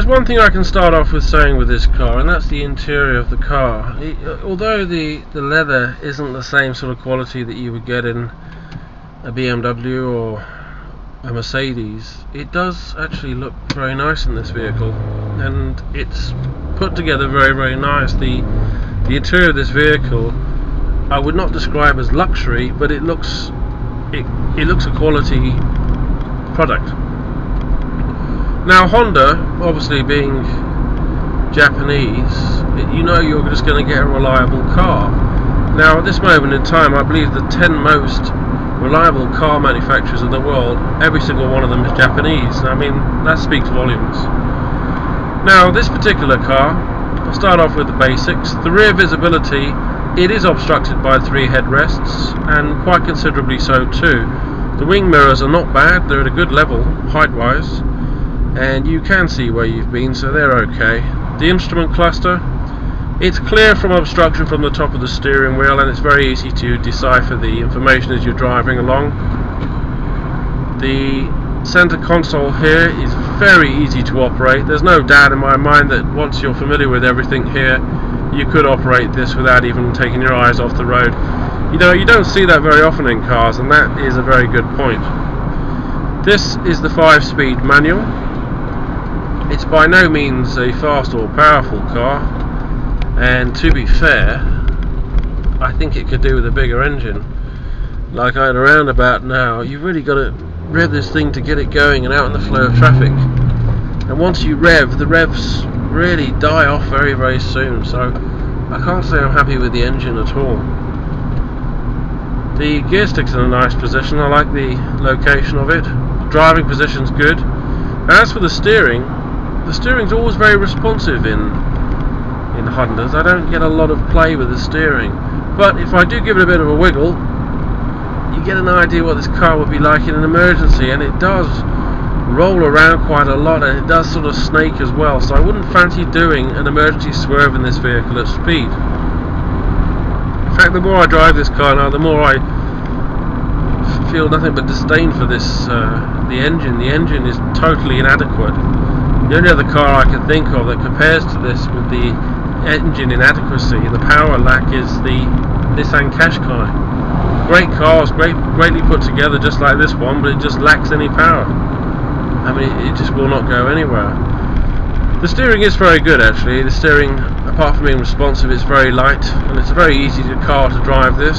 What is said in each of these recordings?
one thing I can start off with saying with this car, and that's the interior of the car. Although the leather isn't the same sort of quality that you would get in a BMW or a Mercedes, it does actually look very nice in this vehicle, and it's put together very, very nice. The interior of this vehicle I would not describe as luxury, but it looks a quality product. Now Honda, obviously being Japanese, you know you're just going to get a reliable car. Now at this moment in time, I believe the 10 most reliable car manufacturers in the world, every single one of them is Japanese. I mean, that speaks volumes. Now this particular car, I'll start off with the basics. The rear visibility, it is obstructed by 3 headrests, and quite considerably so too. The wing mirrors are not bad, they're at a good level height wise, and you can see where you've been, so they're okay. The instrument cluster, it's clear from obstruction from the top of the steering wheel, and it's very easy to decipher the information as you're driving along. The center console here is very easy to operate. There's no doubt in my mind that once you're familiar with everything here, you could operate this without even taking your eyes off the road. You know, you don't see that very often in cars, and that is a very good point. This is the 5-speed manual. It's by no means a fast or powerful car, and to be fair, I think it could do with a bigger engine. Like I had a roundabout now, you've really got to rev this thing to get it going and out in the flow of traffic. And once you rev, the revs really die off very, very soon, so I can't say I'm happy with the engine at all. The gear stick's in a nice position. I like the location of it. The driving position's good. As for the steering's always very responsive in Hondas. I don't get a lot of play with the steering, but if I do give it a bit of a wiggle, you get an idea what this car would be like in an emergency, and it does roll around quite a lot, and it does sort of snake as well, so I wouldn't fancy doing an emergency swerve in this vehicle at speed. In fact, the more I drive this car now, the more I feel nothing but disdain for this, the engine. The engine is totally inadequate. The only other car I can think of that compares to this with the engine inadequacy and the power lack is the Nissan Qashqai. Great cars, greatly put together just like this one, but it just lacks any power. I mean, it just will not go anywhere. The steering is very good actually. The steering, apart from being responsive, is very light, and it's a very easy car to drive this.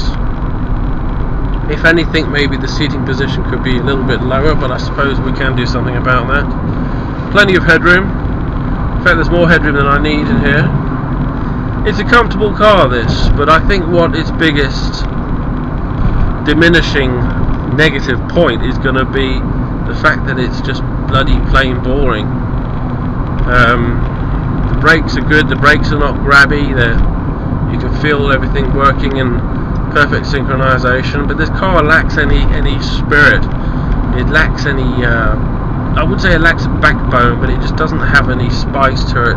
If anything, maybe the seating position could be a little bit lower, but I suppose we can do something about that. Plenty of headroom. In fact, there's more headroom than I need in here. It's a comfortable car, this, but I think what its biggest diminishing negative point is going to be the fact that it's just bloody plain boring. The brakes are good, the brakes are not grabby, you can feel everything working in perfect synchronization, but this car lacks any spirit. It lacks any, I would say it lacks a backbone, but it just doesn't have any spice to it.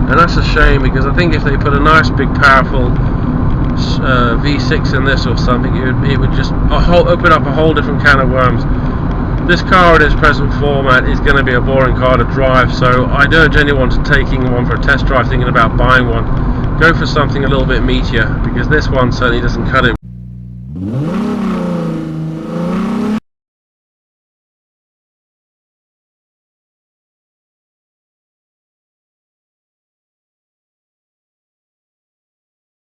And that's a shame, because I think if they put a nice big powerful V6 in this or something, it would just open up a whole different can of worms. This car in its present format is going to be a boring car to drive, so I'd urge anyone to taking one for a test drive, thinking about buying one, go for something a little bit meatier, because this one certainly doesn't cut it.